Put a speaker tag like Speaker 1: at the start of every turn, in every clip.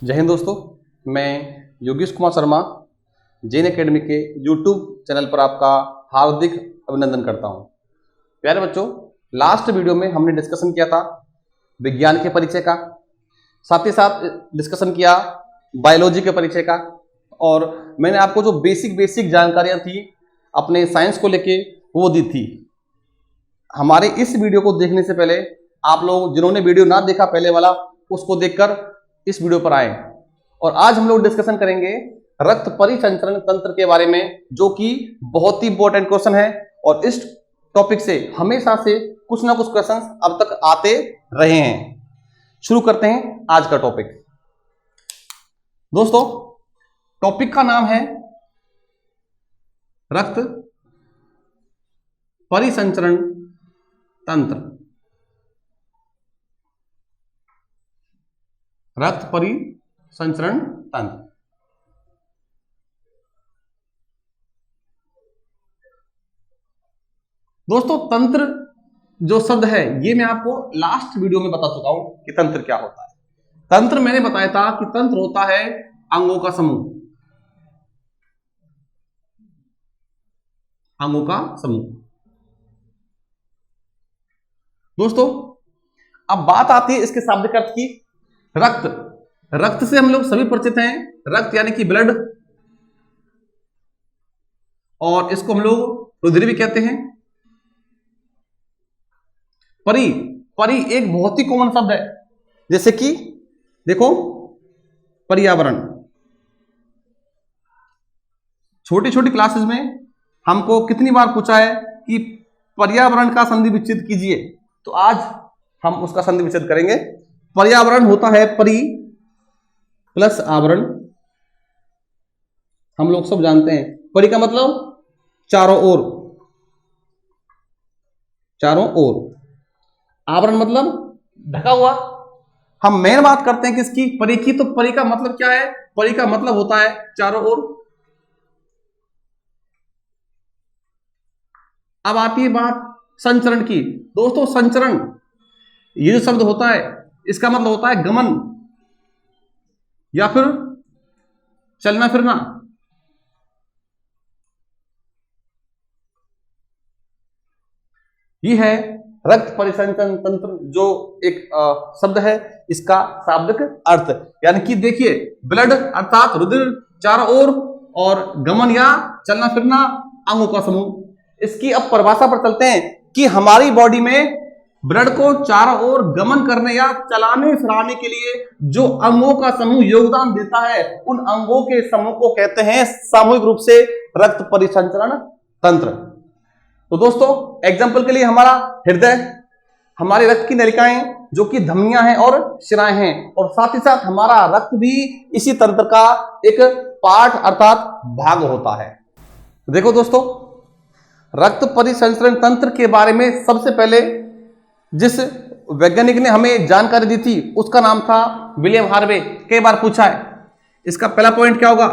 Speaker 1: जय हिंद दोस्तों, मैं योगेश कुमार शर्मा जैन एकेडमी के यूट्यूब चैनल पर आपका हार्दिक अभिनंदन करता हूं। प्यारे बच्चों, लास्ट वीडियो में हमने डिस्कशन किया था विज्ञान के परिचय का, साथ ही साथ डिस्कशन किया बायोलॉजी के परिचय का, और मैंने आपको जो बेसिक जानकारियां थी अपने साइंस को लेके वो दी थी। हमारे इस वीडियो को देखने से पहले आप लोग जिन्होंने वीडियो ना देखा पहले वाला, उसको देखकर इस वीडियो पर आए। और आज हम लोग डिस्कशन करेंगे रक्त परिसंचरण तंत्र के बारे में, जो कि बहुत ही इंपॉर्टेंट क्वेश्चन है और इस टॉपिक से हमेशा से कुछ ना कुछ क्वेश्चंस अब तक आते रहे हैं। शुरू करते हैं आज का टॉपिक। दोस्तों, टॉपिक का नाम है रक्त परिसंचरण तंत्र। रक्त परिसंचरण तंत्र। दोस्तों, तंत्र जो शब्द है ये मैं आपको लास्ट वीडियो में बता चुका हूं कि तंत्र क्या होता है। तंत्र मैंने बताया था कि तंत्र होता है अंगों का समूह। अंगों का समूह। दोस्तों, अब बात आती है इसके शाब्दिक अर्थ की। रक्त से हम लोग सभी परिचित हैं। रक्त यानी कि ब्लड, और इसको हम लोग रुधिर भी कहते हैं। परी एक बहुत ही कॉमन शब्द है, जैसे कि देखो पर्यावरण। छोटी छोटी क्लासेस में हमको कितनी बार पूछा है कि पर्यावरण का संधि विच्छेद कीजिए, तो आज हम उसका संधि विच्छेद करेंगे। पर्यावरण होता है परि प्लस आवरण। हम लोग सब जानते हैं परि का मतलब चारों ओर, चारों ओर। आवरण मतलब ढका हुआ। हम मेन बात करते हैं किसकी? परि की। तो परि का मतलब क्या है? परि का मतलब होता है चारों ओर। अब आती है बात संचरण की। दोस्तों, संचरण ये जो शब्द होता है इसका मतलब होता है गमन या फिर चलना फिरना। ये है रक्त परिसंचरण तंत्र, जो एक शब्द है, इसका शाब्दिक अर्थ। यानी कि देखिए, ब्लड अर्थात रुधिर चारों ओर, और गमन या चलना फिरना अंगों का समूह। इसकी अब परिभाषा पर चलते हैं कि हमारी बॉडी में ब्लड को चारों ओर गमन करने या चलाने फिराने के लिए जो अंगों का समूह योगदान देता है, उन अंगों के समूह को कहते हैं सामूहिक रूप से रक्त परिसंचरण तंत्र। तो दोस्तों, एग्जाम्पल के लिए हमारा हृदय, हमारे रक्त की नलिकाएं जो कि धमनियां हैं और शिराएं हैं, और साथ ही साथ हमारा रक्त भी इसी तंत्र का एक पार्ट अर्थात भाग होता है। देखो दोस्तों, रक्त परिसंचरण तंत्र के बारे में सबसे पहले जिस वैज्ञानिक ने हमें जानकारी दी थी उसका नाम था विलियम हार्वे। कई बार पूछा है। इसका पहला पॉइंट क्या होगा?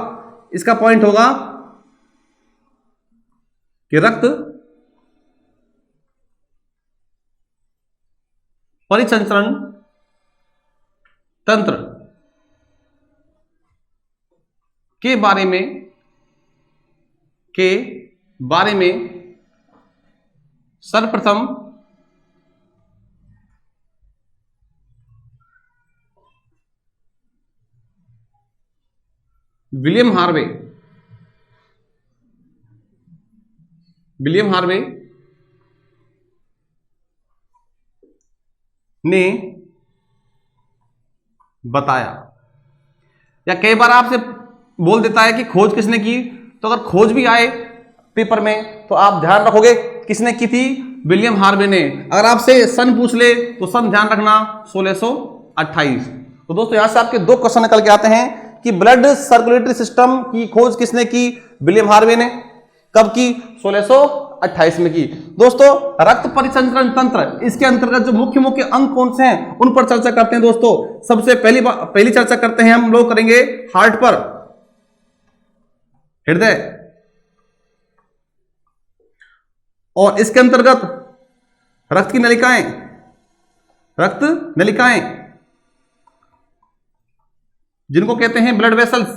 Speaker 1: इसका पॉइंट होगा कि रक्त परिसंचरण तंत्र के बारे में सर्वप्रथम विलियम हार्वे ने बताया। या कई बार आपसे बोल देता है कि खोज किसने की, तो अगर खोज भी आए पेपर में तो आप ध्यान रखोगे किसने की थी? विलियम हार्वे ने। अगर आपसे सन पूछ ले तो सन ध्यान रखना 1628। तो दोस्तों, यहां से आपके दो क्वेश्चन निकल के आते हैं कि ब्लड सर्कुलेटरी सिस्टम की खोज किसने की? विलियम हार्वे ने। कब की? 1628 में की। दोस्तों, रक्त परिसंचरण तंत्र, इसके अंतर्गत जो मुख्य अंग कौन से हैं उन पर चर्चा करते हैं। दोस्तों, सबसे पहली चर्चा करते हैं, हम लोग करेंगे हार्ट पर, हृदय, और इसके अंतर्गत रक्त नलिकाएं, जिनको कहते हैं ब्लड वेसल्स,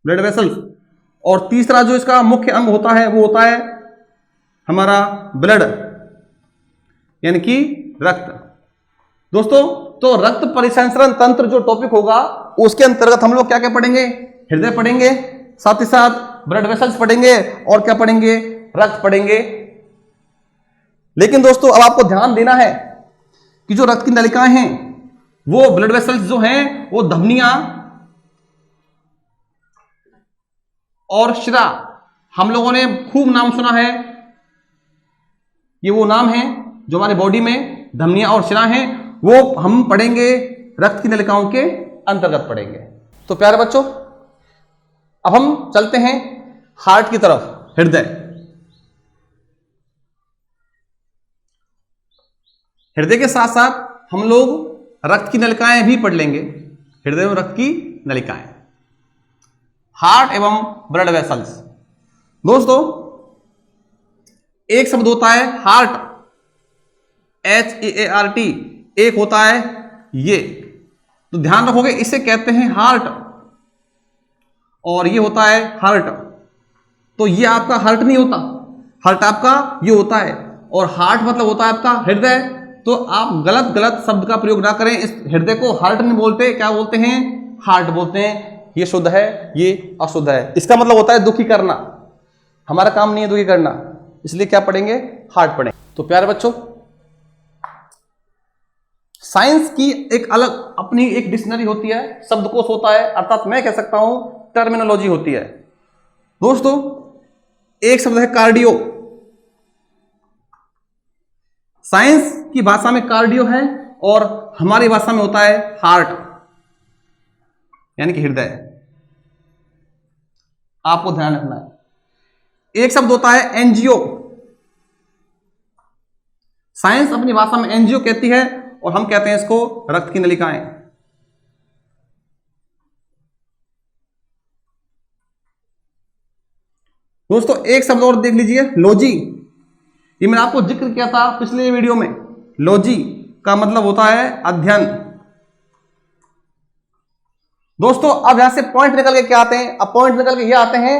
Speaker 1: ब्लड वेसल्स। और तीसरा जो इसका मुख्य अंग होता है वो होता है हमारा ब्लड, यानी कि रक्त। दोस्तों, तो रक्त परिसंचरण तंत्र जो टॉपिक होगा उसके अंतर्गत हम लोग क्या क्या पढ़ेंगे? हृदय पढ़ेंगे, साथ ही साथ ब्लड वेसल्स पढ़ेंगे, और क्या पढ़ेंगे? रक्त पढ़ेंगे। लेकिन दोस्तों, अब आपको ध्यान देना है कि जो रक्त की नलिकाएं हैं, वो ब्लड वेसल्स जो हैं, वो धमनियां और शिरा, हम लोगों ने खूब नाम सुना है। ये वो नाम है जो हमारे बॉडी में धमनियां और शिरा हैं, वो हम पढ़ेंगे, रक्त की नलिकाओं के अंतर्गत पढ़ेंगे। तो प्यारे बच्चों, अब हम चलते हैं हार्ट की तरफ, हृदय। हृदय के साथ साथ हम लोग रक्त की नलिकाएं भी पढ़ लेंगे। हृदय में रक्त की नलिकाएं, हार्ट एवं ब्लड वेसल्स। दोस्तों, एक शब्द होता है हार्ट, HAART, एक होता है ये, तो ध्यान रखोगे, इसे कहते हैं हार्ट और ये होता है हार्ट। तो ये आपका हार्ट नहीं होता, हार्ट आपका ये होता है, और हार्ट मतलब होता है आपका हृदय। तो आप गलत गलत शब्द का प्रयोग ना करें। इस हृदय को हार्ट नहीं बोलते, क्या बोलते हैं? हार्ट बोलते हैं। ये शुद्ध है, ये अशुद्ध है। इसका मतलब होता है दुखी करना। हमारा काम नहीं है दुखी करना, इसलिए क्या पढ़ेंगे? हार्ट पढ़ेंगे। तो प्यारे बच्चों, साइंस की एक अलग अपनी एक डिक्शनरी होती है, शब्दकोश होता है, अर्थात मैं कह सकता हूं टर्मिनोलॉजी होती है। दोस्तों, एक शब्द है कार्डियो। साइंस की भाषा में कार्डियो है और हमारी भाषा में होता है हार्ट, यानी कि हृदय। आपको ध्यान रखना है। एक शब्द होता है एनजीओ। साइंस अपनी भाषा में एनजीओ कहती है और हम कहते हैं इसको रक्त की नलिकाएं। दोस्तों, एक शब्द और देख लीजिए, लॉजी। ये मैंने आपको जिक्र किया था पिछले वीडियो में। लॉजी का मतलब होता है अध्ययन। दोस्तों, अब यहां से पॉइंट निकल के क्या आते हैं? अब पॉइंट निकल के ये आते हैं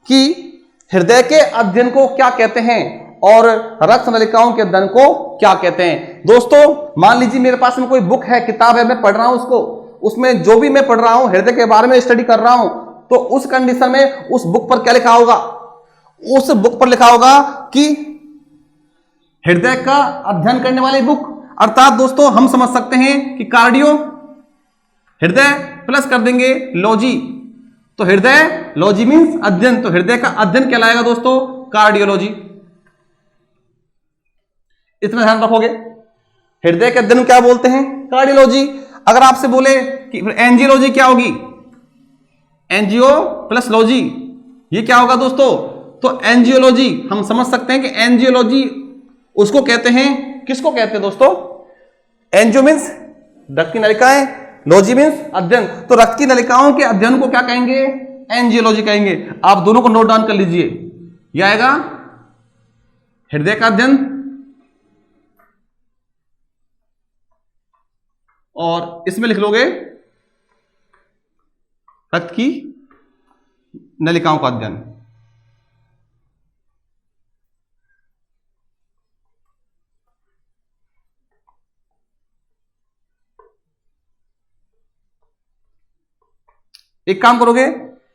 Speaker 1: कि हृदय के अध्ययन को क्या कहते हैं और रक्त नलिकाओं के अध्ययन को क्या कहते हैं। दोस्तों, मान लीजिए मेरे पास में कोई बुक है, किताब है, मैं पढ़ रहा हूं उसको, उसमें जो भी मैं पढ़ रहा हूं, हृदय के बारे में स्टडी कर रहा हूं, तो उस कंडीशन में उस बुक पर क्या लिखा होगा? उस बुक पर लिखा होगा कि हृदय का अध्ययन करने वाली बुक। अर्थात दोस्तों, हम समझ सकते हैं कि कार्डियो, हृदय प्लस कर देंगे लॉजी, तो हृदय, लॉजी मींस अध्ययन, तो हृदय का अध्ययन कहलाएगा दोस्तों कार्डियोलॉजी। इतना ध्यान रखोगे। हृदय के अध्ययन क्या बोलते हैं? कार्डियोलॉजी। अगर आपसे बोले कि एंजियोलॉजी क्या होगी? एंजियो प्लस लॉजी, ये क्या होगा दोस्तों? तो एंजियोलॉजी। हम समझ सकते हैं कि एंजियोलॉजी उसको कहते हैं, किसको कहते हैं दोस्तों? एंजियो मींस रक्त की नलिकाएं, लॉजी मींस अध्ययन। तो रक्त की नलिकाओं के अध्ययन को क्या कहेंगे? एंजियोलॉजी कहेंगे। आप दोनों को नोट डाउन कर लीजिए। यह आएगा हृदय का अध्ययन और इसमें लिख लोगे रक्त की नलिकाओं का अध्ययन। एक काम करोगे,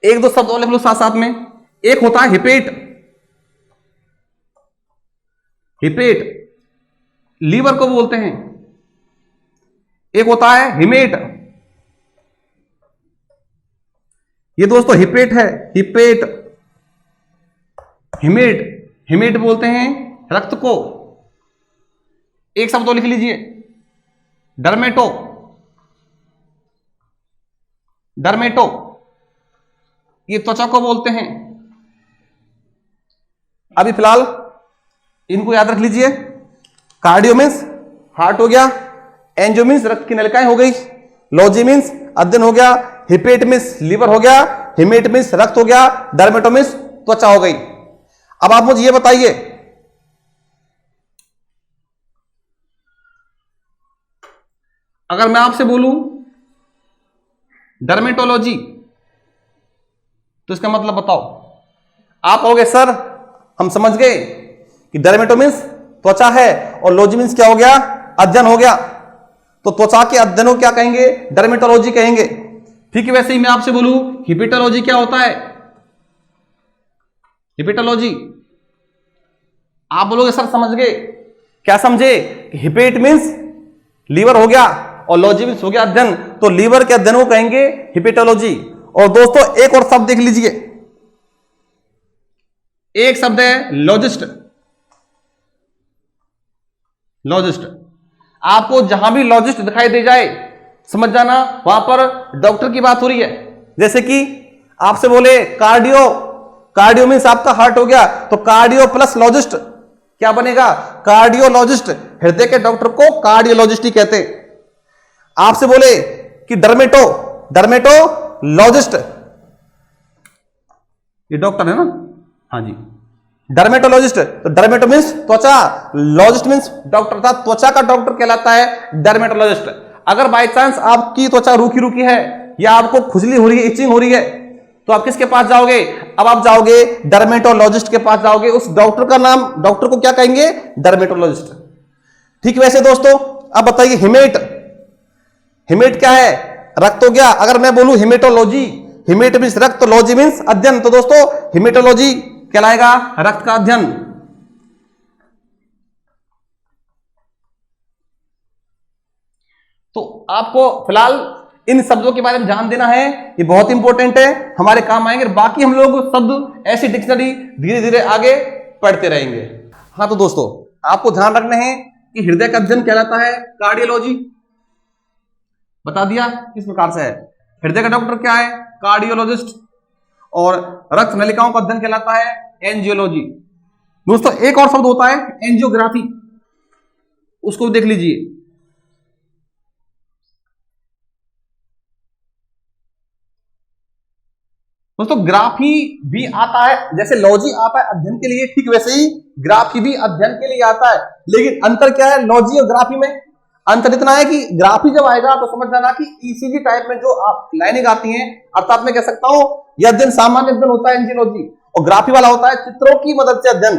Speaker 1: एक दो शब्द और लिख लो साथ साथ में। एक होता है हिपेट। हिपेट लीवर को बोलते हैं। एक होता है हिमेट। ये दोस्तों हिपेट है, हिपेट, हिमेट, हिमेट बोलते हैं रक्त को। एक शब्द और लिख लीजिए, डर्मेटो। डर्मेटो ये त्वचा को बोलते हैं। अभी फिलहाल इनको याद रख लीजिए। कार्डियो मींस हार्ट हो गया, एंजियो मींस रक्त की नलिकाएं हो गई, लॉजी मींस अध्ययन हो गया, हिपेट मींस लीवर हो गया, हिमेट मींस रक्त हो गया, डर्मेटो मींस त्वचा हो गई। अब आप मुझे ये बताइए, अगर मैं आपसे बोलूं डर्मेटोलॉजी, तो इसका मतलब बताओ। आप कहोगे सर हम समझ गए कि डर्मेटो मीन्स त्वचा है और लॉजी मीन्स क्या हो गया, अध्ययन हो गया। तो त्वचा के अध्ययन को क्या कहेंगे, डर्मेटोलॉजी कहेंगे। ठीक है, वैसे ही मैं आपसे बोलूं हिपेटोलॉजी क्या होता है, हिपेटोलॉजी, आप बोलोगे सर समझ गए। क्या समझे, हिपेट मीन्स लीवर हो गया और लॉजी मीन्स हो गया अध्ययन, तो लीवर के अध्ययन को कहेंगे हिपेटोलॉजी। और दोस्तों एक और शब्द देख लीजिए, एक शब्द है लॉजिस्ट। लॉजिस्ट, आपको जहां भी लॉजिस्ट दिखाई दे जाए समझ जाना वहां पर डॉक्टर की बात हो रही है। जैसे कि आपसे बोले कार्डियो, कार्डियो मीन्स आपका हार्ट हो गया, तो कार्डियो प्लस लॉजिस्ट क्या बनेगा, कार्डियोलॉजिस्ट। हृदय के डॉक्टर को कार्डियोलॉजिस्ट ही कहते हैं। आपसे बोले कि डर्मेटो, डर्मेटोलॉजिस्ट, ये डॉक्टर है ना, हाँ जी, डर्मेटोलॉजिस्ट। तो डर्मेटो मीन्स त्वचा, लॉजिस्ट मीन्स डॉक्टर, था त्वचा का डॉक्टर कहलाता है डर्मेटोलॉजिस्ट। अगर बाय चांस आपकी त्वचा रूखी रूखी है या आपको खुजली हो रही है, इचिंग हो रही है, तो आप किसके पास जाओगे, अब आप जाओगे डर्मेटोलॉजिस्ट के पास जाओगे। उस डॉक्टर का नाम, डॉक्टर को क्या कहेंगे, डर्मेटोलॉजिस्ट। ठीक, वैसे दोस्तों अब बताइए हिमेट, हिमेट क्या है, रक्त हो गया। अगर मैं बोलूं हिमेटोलॉजी, हिमेट मीन्स रक्त, लॉजी मीन्स अध्ययन, तो दोस्तों हिमेटोलॉजी कहलाएगा रक्त का अध्ययन। तो आपको फिलहाल इन शब्दों के बारे में जान देना है, ये बहुत इंपॉर्टेंट है, हमारे काम आएंगे। बाकी हम लोग शब्द ऐसी डिक्शनरी धीरे धीरे आगे पढ़ते रहेंगे। हाँ तो दोस्तों आपको ध्यान रखना है कि हृदय का अध्ययन कहलाता है कार्डियोलॉजी, बता दिया किस प्रकार से है। हृदय का डॉक्टर क्या है, कार्डियोलॉजिस्ट। और रक्त नलिकाओं का अध्ययन कहलाता है एंजियोलॉजी। दोस्तों एक और शब्द होता है एंजियोग्राफी, उसको देख लीजिए। दोस्तों ग्राफी भी आता है, जैसे लॉजी आता है अध्ययन के लिए, ठीक वैसे ही ग्राफी भी अध्ययन के लिए आता है। लेकिन अंतर क्या है लॉजी और ग्राफी में, अंतर इतना है कि ग्राफी जब आएगा तो समझ जाना कि ईसीजी टाइप में जो आप लाइनिंग आती हैं, अर्थात मैं कह सकता हूं यह अध्ययन सामान्य अध्ययन होता है एंजियोलॉजी, और ग्राफी वाला होता है चित्रों की मदद से अध्ययन।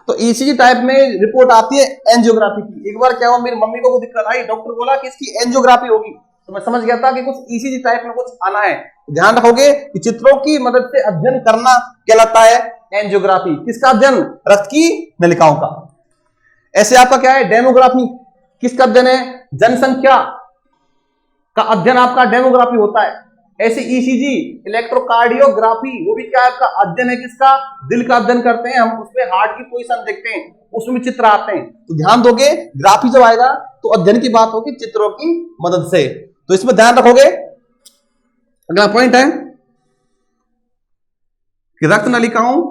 Speaker 1: तो ईसीजी टाइप में रिपोर्ट आती है एंजियोग्राफी की। एक बार क्या हुआ, मेरी मम्मी को दिक्कत आई, डॉक्टर बोला कि इसकी एंजियोग्राफी होगी, तो मैं समझ गया था कि कुछ ईसीजी टाइप में कुछ आना है। ध्यान रखोगे कि चित्रों की मदद से अध्ययन करना कहलाता है एंजियोग्राफी। किसका अध्ययन, रक्त की नलिकाओं का। ऐसे आपका क्या है डेमोग्राफी, किसका अध्ययन है, जनसंख्या का अध्ययन आपका डेमोग्राफी होता है। ऐसे ईसीजी इलेक्ट्रोकार्डियोग्राफी, वो भी क्या आपका अध्ययन है, किसका, दिल का अध्ययन करते हैं हम, उसमें हार्ट की पोजीशन देखते हैं, उसमें चित्र आते हैं। तो ध्यान दोगे ग्राफी जब आएगा तो अध्ययन की बात होगी चित्रों की मदद से, तो इसमें ध्यान रखोगे। अगला पॉइंट है कि रक्त नलिकाओं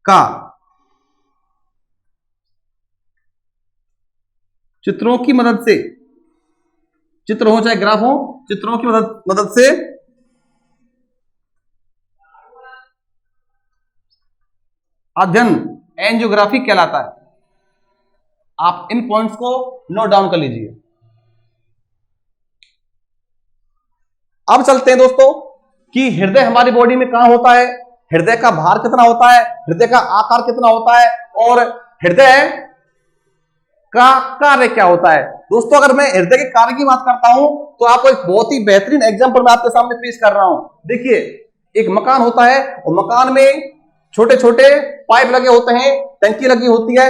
Speaker 1: का चित्रों की मदद से, चित्र हो चाहे ग्राफ हो, चित्रों की मदद से अध्ययन एंजियोग्राफी कहलाता है। आप इन पॉइंट्स को नोट डाउन कर लीजिए। अब चलते हैं दोस्तों कि हृदय हमारी बॉडी में कहां होता है, हृदय का भार कितना होता है, हृदय का आकार कितना होता है, और हृदय का कार्य क्या होता है। दोस्तों अगर मैं हृदय के कार्य की बात करता हूं तो आपको एक बहुत ही बेहतरीन एग्जांपल मैं आपके सामने पेश कर रहा हूं। देखिए एक मकान होता है और मकान में छोटे छोटे पाइप लगे होते हैं, टंकी लगी होती है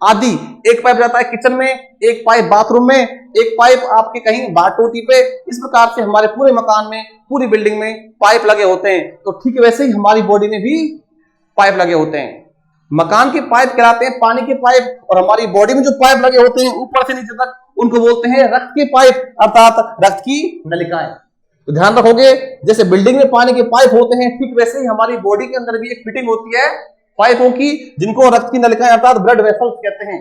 Speaker 1: आदि। एक पाइप जाता है किचन में, एक पाइप बाथरूम में, एक पाइप आपके कहीं बाहर टोटी पे। इस प्रकार से हमारे पूरे मकान में, पूरी बिल्डिंग में पाइप लगे होते हैं। तो ठीक वैसे ही हमारी बॉडी में भी पाइप लगे होते हैं। मकान के पाइप कहलाते हैं पानी के पाइप, और हमारी बॉडी में जो पाइप लगे होते हैं ऊपर से नीचे तक, उनको बोलते हैं रक्त के पाइप, अर्थात रक्त की नलिकाएं। तो ध्यान रखोगे जैसे बिल्डिंग में पानी के पाइप होते हैं, ठीक वैसे ही हमारी बॉडी के अंदर भी एक फिटिंग होती है पाइपों की, जिनको रक्त की नलिकाएं अर्थात ब्लड वेसल्स कहते हैं।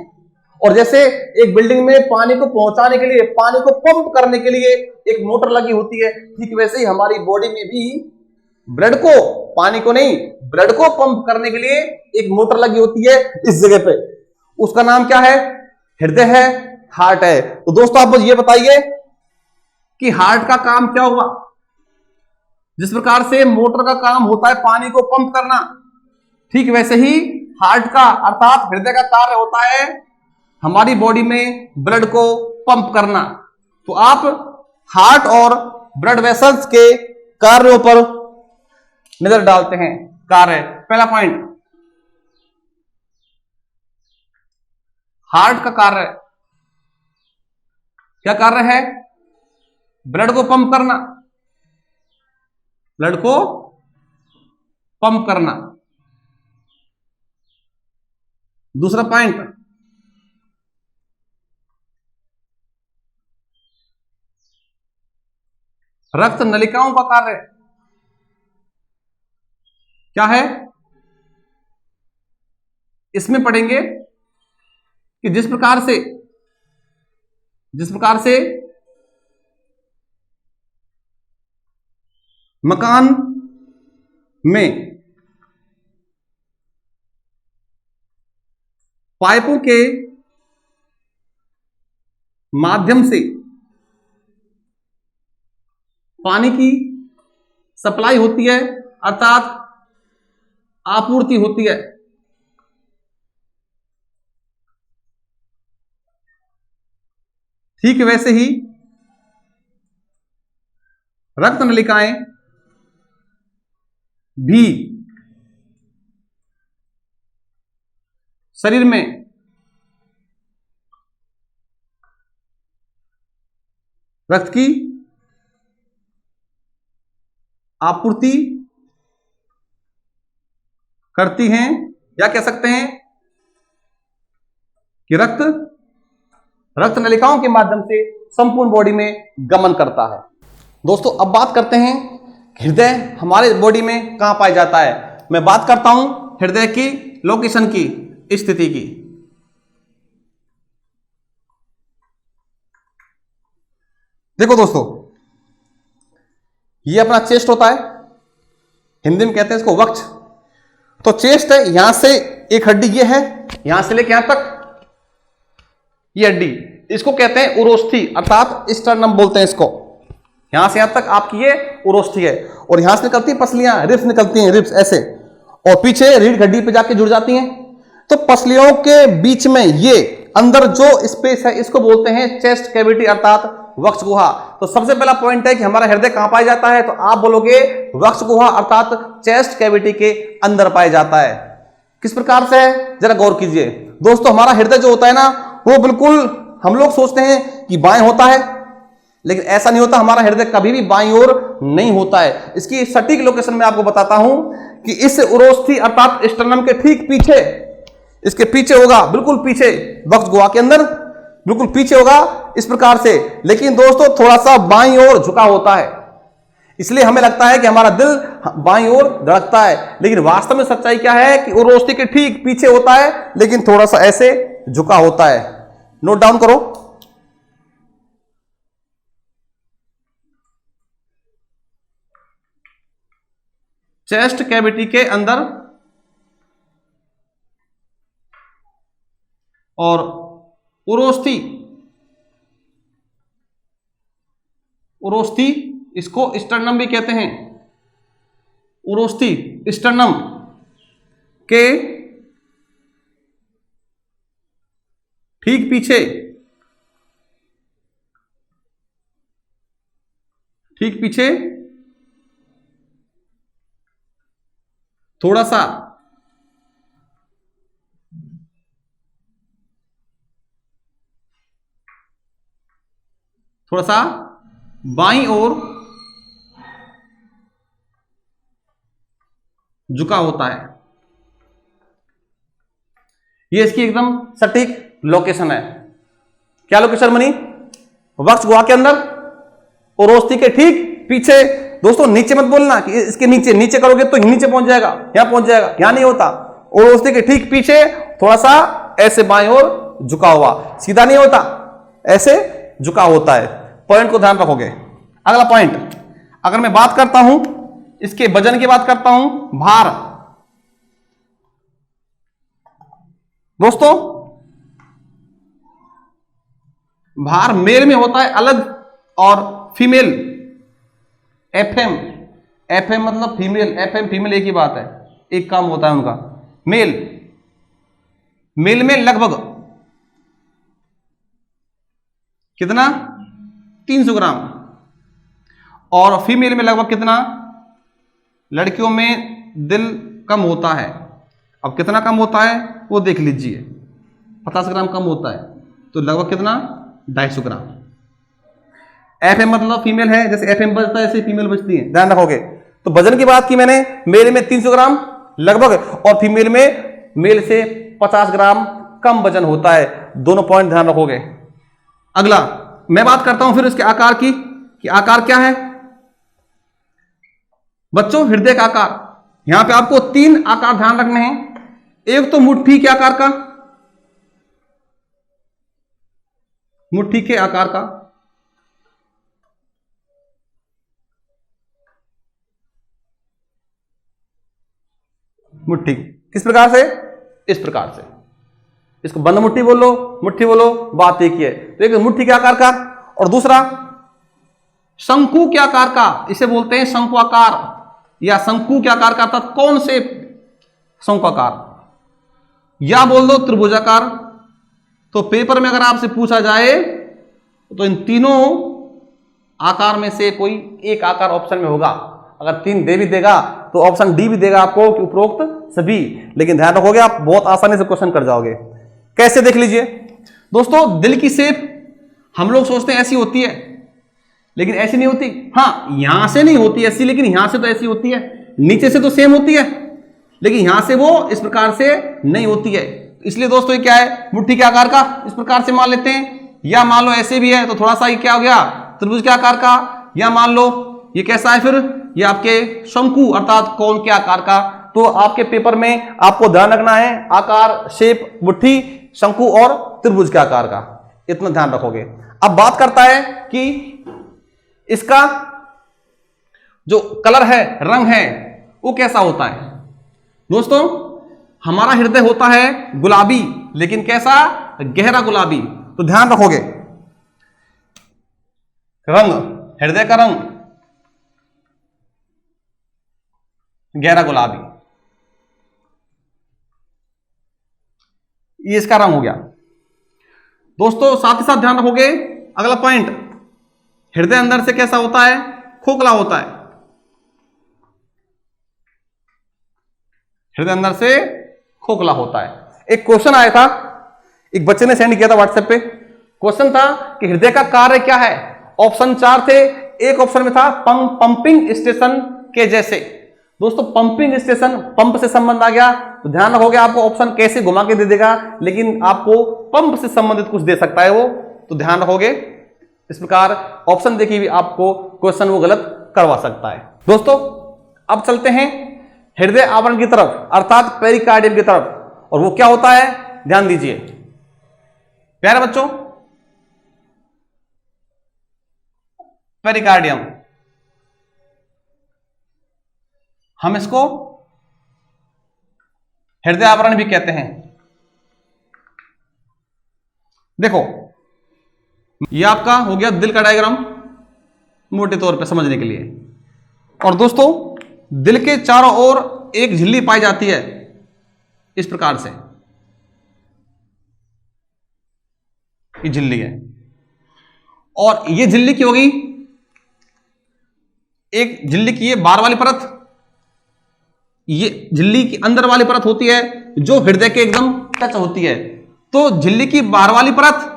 Speaker 1: और जैसे एक बिल्डिंग में पानी को पहुंचाने के लिए, पानी को पंप करने के लिए एक मोटर लगी होती है, ठीक वैसे ही हमारी बॉडी में भी ब्लड को, पानी को नहीं, ब्लड को पंप करने के लिए एक मोटर लगी होती है इस जगह पे। उसका नाम क्या है, हृदय है, हार्ट है। तो दोस्तों आप ये बताइए कि हार्ट का काम क्या हुआ? जिस प्रकार से मोटर का काम होता है पानी को पंप करना, ठीक वैसे ही हार्ट का अर्थात हृदय का कार्य होता है हमारी बॉडी में ब्लड को पंप करना। तो आप हार्ट और ब्लड वेसल्स के कार्यों पर नजर डालते हैं। कार्य, पहला पॉइंट, हार्ट का कार्य क्या कार्य है? ब्लड को पंप करना, ब्लड को पंप करना। दूसरा पॉइंट, रक्त नलिकाओं का कार्य क्या है? इसमें पढ़ेंगे कि जिस प्रकार से मकान में पाइपों के माध्यम से पानी की सप्लाई होती है अर्थात आपूर्ति होती है, ठीक वैसे ही रक्त नलिकाएं भी शरीर में रक्त की आपूर्ति करती हैं, या कह सकते हैं कि रक्त नलिकाओं के माध्यम से संपूर्ण बॉडी में गमन करता है। दोस्तों अब बात करते हैं हृदय हमारे बॉडी में कहां पाया जाता है। मैं बात करता हूं हृदय की लोकेशन की, स्थिति की। देखो दोस्तों, ये अपना चेस्ट होता है, हिंदी में कहते हैं इसको वक्ष। तो चेस्ट है, यहां से एक हड्डी ये है, यहां से लेके यहां तक ये हड्डी, इसको कहते हैं उरोस्थी अर्थात स्टर्नम बोलते हैं इसको। यहां से यहां तक आपकी ये उरोस्थी है, और यहां से निकलती है पसलियां, रिब्स निकलती हैं, रिब्स ऐसे, और पीछे रीढ़ हड्डी पे जाके जुड़ जाती हैं। तो पसलियों के बीच में ये अंदर जो स्पेस है इसको बोलते हैं चेस्ट कैविटी अर्थात वक्ष गुहा। तो सबसे पहला पॉइंट है कि हमारा हृदय कहां पाया जाता है, तो आप बोलोगे वक्ष गुहा अर्थात चेस्ट कैविटी के अंदर पाया जाता है। किस प्रकार से है जरा गौर कीजिए दोस्तों। हमारा हृदय जो होता है ना, वो बिल्कुल हम लोग सोचते हैं कि बाएं होता है, लेकिन ऐसा नहीं होता। हमारा हृदय कभी भी बाईं ओर नहीं होता है। इसकी सटीक लोकेशन मैं आपको बताता हूं कि इस उरोस्थी अर्थात स्टर्नम के ठीक पीछे, इसके पीछे होगा, बिल्कुल पीछे, वक्ष गुहा के अंदर बिल्कुल पीछे होगा इस प्रकार से। लेकिन दोस्तों थोड़ा सा बाईं ओर झुका होता है, इसलिए हमें लगता है कि हमारा दिल बाईं ओर धड़कता है, लेकिन वास्तव में सच्चाई क्या है कि उरोस्थी के ठीक पीछे होता है, लेकिन थोड़ा सा ऐसे झुका होता है। नोट डाउन करो। चेस्ट कैविटी के अंदर और उरोस्थी इसको स्टर्नम भी कहते हैं। उरोस्थी स्टर्नम के ठीक पीछे थोड़ा सा बाईं ओर झुका होता है। ये इसकी एकदम सटीक लोकेशन है। क्या लोकेशन बनी? वक्ष गुहा के अंदर, उरोस्थी के ठीक पीछे। दोस्तों नीचे मत बोलना कि इसके नीचे करोगे तो नीचे पहुंच जाएगा, यहां पहुंच जाएगा, यहां नहीं होता। उरोस्थी के ठीक पीछे थोड़ा सा ऐसे बाईं ओर झुका हुआ, सीधा नहीं होता, ऐसे झुका होता है। पॉइंट को ध्यान रखोगे। अगला पॉइंट, अगर मैं बात करता हूं इसके वजन की बात करता हूं, भार। दोस्तों भार मेल में होता है अलग और फीमेल एफएम, एफएम मतलब फीमेल, एफएम फीमेल एक ही बात है, एक काम होता है उनका। मेल, मेल में लगभग कितना 300 ग्राम और फीमेल में लगभग कितना, लड़कियों में दिल कम होता है। अब कितना कम होता है वो देख लीजिए, 50 ग्राम कम होता है तो लगभग कितना 250 ग्राम। एफएम मतलब फीमेल है, जैसे एफएम बजता है ऐसे फीमेल बजती है, ध्यान रखोगे। तो वजन की बात की मैंने, मेल में 300 ग्राम लगभग और फीमेल में मेल से 50 ग्राम कम वजन होता है, दोनों पॉइंट ध्यान रखोगे। अगला मैं बात करता हूं फिर इसके आकार की कि आकार क्या है बच्चों। हृदय का आकार, यहां पे आपको 3 आकार ध्यान रखने हैं। एक तो मुट्ठी के आकार का, मुट्ठी के आकार का, मुट्ठी किस प्रकार से, इस प्रकार से, इसको बंद मुट्ठी बोलो, मुट्ठी बोलो, बात एक ही है। तो एक मुट्ठी के आकार का और दूसरा शंकु के आकार का, इसे बोलते हैं शंकु आकार या शंकु के आकार का, अर्थात कौन से शंकु आकार, या बोल दो त्रिभुजाकार। तो पेपर में अगर आपसे पूछा जाए तो इन तीनों आकार में से कोई एक आकार ऑप्शन में होगा। अगर 3 दे भी देगा तो ऑप्शन डी भी देगा आपको कि उपरोक्त सभी, लेकिन ध्यान रखोगे आप बहुत आसानी से क्वेश्चन कर जाओगे। कैसे देख लीजिए दोस्तों, दिल की शेप हम लोग सोचते हैं ऐसी होती है, लेकिन ऐसी नहीं होती। हाँ, यहां से नहीं होती ऐसी, लेकिन यहां से तो ऐसी होती है। नीचे से तो सेम होती है, लेकिन यहां से वो इस प्रकार से नहीं होती है। इसलिए दोस्तों ये क्या है, मुट्ठी के आकार का इस प्रकार से मान लेते हैं, या मान लो ऐसे भी है तो थोड़ा सा ये क्या हो गया त्रिभुज के आकार का, या मान लो ये कैसा है फिर, ये आपके शंकु अर्थात कोन के आकार का। तो आपके पेपर में आपको ध्यान रखना है आकार, शेप, मुट्ठी, शंकु और त्रिभुज के आकार का, इतना ध्यान रखोगे। अब बात करता है कि इसका जो कलर है, रंग है, वो कैसा होता है। दोस्तों हमारा हृदय होता है गुलाबी, लेकिन कैसा, गहरा गुलाबी। तो ध्यान रखोगे रंग, हृदय का रंग गहरा गुलाबी, ये इसका रंग हो गया। दोस्तों साथ ही साथ ध्यान रखोगे अगला पॉइंट, हृदय अंदर से कैसा होता है, खोखला होता है। हृदय अंदर से खोखला होता है। एक क्वेश्चन आया था, एक बच्चे ने सेंड किया था व्हाट्सएप पे, क्वेश्चन था कि हृदय का कार्य क्या है। ऑप्शन 4 थे, एक ऑप्शन में था पंपिंग स्टेशन के जैसे। दोस्तों पंपिंग स्टेशन, पंप से संबंध आ गया तो ध्यान रखोगे आपको ऑप्शन कैसे घुमा के दे देगा, लेकिन आपको पंप से संबंधित कुछ दे सकता है वो, तो ध्यान रखोगे। इस प्रकार ऑप्शन देखिए भी आपको क्वेश्चन वो गलत करवा सकता है। दोस्तों अब चलते हैं हृदय आवरण की तरफ, अर्थात पेरिकार्डियम की तरफ, और वो क्या होता है ध्यान दीजिए प्यारे बच्चों। पेरिकार्डियम, हम इसको हृदय आवरण भी कहते हैं। देखो ये आपका हो गया दिल का डायग्राम मोटे तौर पे समझने के लिए। और दोस्तों दिल के चारों ओर एक झिल्ली पाई जाती है इस प्रकार से, ये झिल्ली है, और ये झिल्ली की होगी, एक झिल्ली की ये बाहर वाली परत, ये झिल्ली की अंदर वाली परत होती है जो हृदय के एकदम टच होती है। तो झिल्ली की बाहर वाली परत,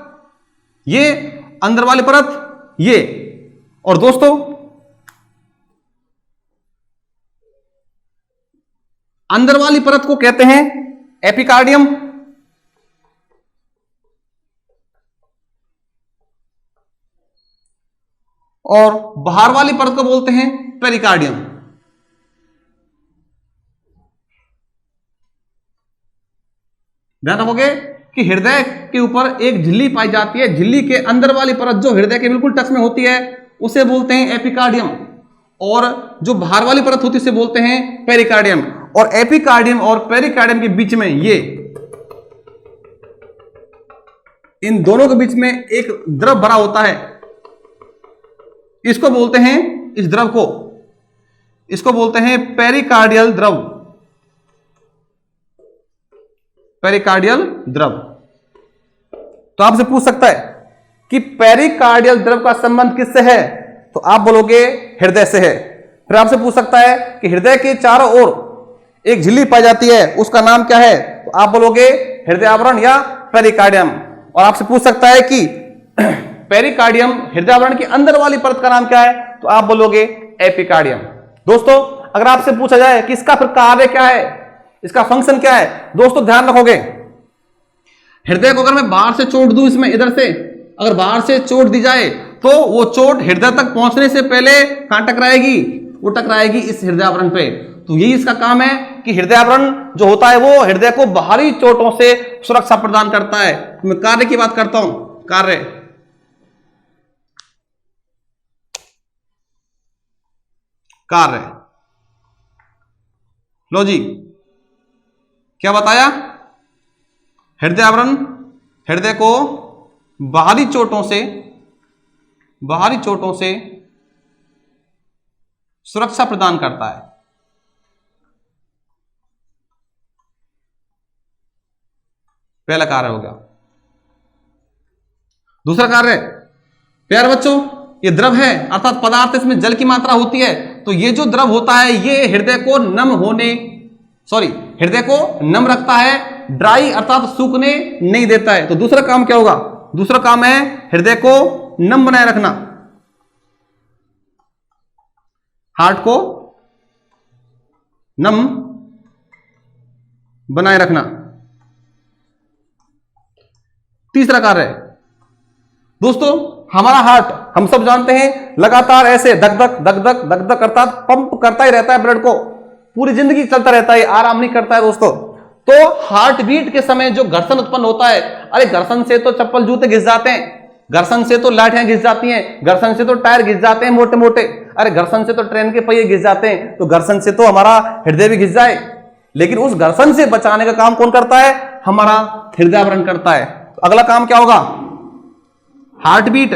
Speaker 1: ये अंदर वाली परत, ये, और दोस्तों अंदर वाली परत को कहते हैं एपिकार्डियम, और बाहर वाली परत को बोलते हैं पेरिकार्डियम। ध्यान रखोगे कि हृदय के ऊपर एक झिल्ली पाई जाती है, झिल्ली के अंदर वाली परत जो हृदय के बिल्कुल टच में होती है उसे बोलते हैं एपिकार्डियम, और जो बाहर वाली परत होती है उसे बोलते हैं पेरिकार्डियम। और एपिकार्डियम और पेरिकार्डियम के बीच में ये इन दोनों के बीच में एक द्रव भरा होता है, इसको बोलते हैं, इस द्रव को, इसको बोलते हैं पेरिकार्डियल द्रव। पेरिकार्डियल द्रव। तो आपसे पूछ सकता है कि पेरिकार्डियल द्रव का संबंध किससे है, तो आप बोलोगे हृदय से है। फिर आपसे पूछ सकता है कि हृदय के चारों ओर एक झिल्ली पाई जाती है, उसका नाम क्या है, तो आप बोलोगे हृदय आवरण या पेरिकार्डियम। और आपसे पूछ सकता है कि पेरिकार्डियम, हृदय आवरण की अंदर वाली परत का नाम क्या है, तो आप बोलोगे एपिकार्डियम। दोस्तों अगर आपसे पूछा जाए कि इसका फिर कार्य क्या है, इसका फंक्शन क्या है, दोस्तों ध्यान रखोगे, हृदय को अगर मैं बाहर से चोट दूं, इसमें इधर से अगर बाहर से चोट दी जाए तो वो चोट हृदय तक पहुंचने से पहले कहां टकराएगी, वो टकराएगी इस हृदय आवरण पे। तो यही इसका काम है कि हृदय आवरण जो होता है वो हृदय को बाहरी चोटों से सुरक्षा प्रदान करता है। मैं कार्य की बात करता हूं, कार्य, कार्य, लो जी क्या बताया, हृदय आवरण हृदय को बाहरी चोटों से सुरक्षा प्रदान करता है। पहला कार्य हो गया। दूसरा कार्य, प्यारे बच्चों, ये द्रव है अर्थात पदार्थ, इसमें जल की मात्रा होती है, तो ये जो द्रव होता है ये हृदय को हृदय को नम रखता है, ड्राई अर्थात सूखने नहीं देता है। तो दूसरा काम क्या होगा, दूसरा काम है हृदय को नम बनाए रखना, हार्ट को नम बनाए रखना। तीसरा कार्य है दोस्तों, हमारा हार्ट हम सब जानते हैं लगातार ऐसे धक धक धक धक धक धक अर्थात पंप करता ही रहता है, ब्लड को पूरी जिंदगी चलता रहता है, आराम नहीं करता है दोस्तों। तो हार्ट बीट के समय जो घर्षण उत्पन्न होता है, अरे घर्षण से तो चप्पल जूते घिस जाते हैं, घर्षण से तो लाठियां घिस जाती हैं, घर्षण से तो टायर घिस जाते हैं मोटे मोटे, अरे घर्षण से तो ट्रेन के पहिए घिस जाते हैं, तो घर्षण से तो हमारा हृदय भी घिस जाए, लेकिन उस घर्षण से बचाने का काम कौन करता है, हमारा हृदय आवरण करता है। तो अगला काम क्या होगा, हार्ट बीट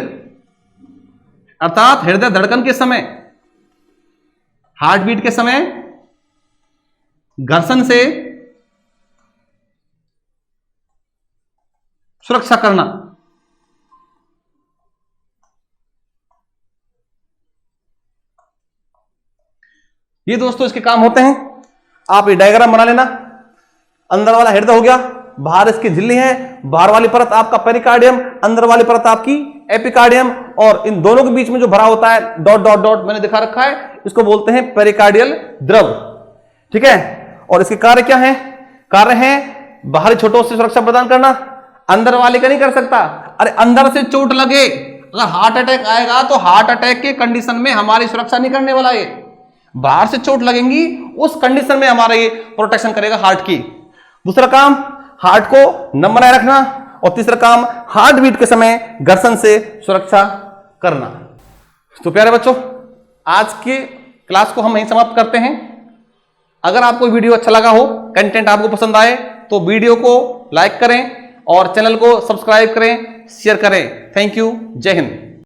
Speaker 1: अर्थात हृदय धड़कन के समय, हार्ट बीट के समय घर्षण से सुरक्षा करना। ये दोस्तों इसके काम होते हैं। आप ये डायग्राम बना लेना, अंदर वाला हृदय हो गया, बाहर इसकी झिल्ली है, बाहर वाली परत आपका पेरिकार्डियम, अंदर वाली परत आपकी एपिकार्डियम, और इन दोनों के बीच में जो भरा होता है डॉट डॉट डॉट मैंने दिखा रखा है, इसको बोलते हैं पेरिकार्डियल द्रव। ठीक है, और इसके कार्य क्या है, कार्य है बाहरी चोटों से सुरक्षा प्रदान करना, अंदर वाले का नहीं कर सकता। अरे अंदर से चोट लगे, अगर हार्ट अटैक आएगा तो हार्ट अटैक के कंडीशन में हमारी सुरक्षा नहीं करने वाला, ये बाहर से चोट लगेंगी उस कंडीशन में हमारा ये प्रोटेक्शन करेगा हार्ट की। दूसरा काम हार्ट को नम बनाए रखना, और तीसरा काम हार्ट बीट के समय घर्षण से सुरक्षा करना। तो प्यारे बच्चों, आज के क्लास को हम यहीं समाप्त करते हैं। अगर आपको वीडियो अच्छा लगा हो, कंटेंट आपको पसंद आए, तो वीडियो को लाइक करें और चैनल को सब्सक्राइब करें, शेयर करें। थैंक यू, जय हिंद।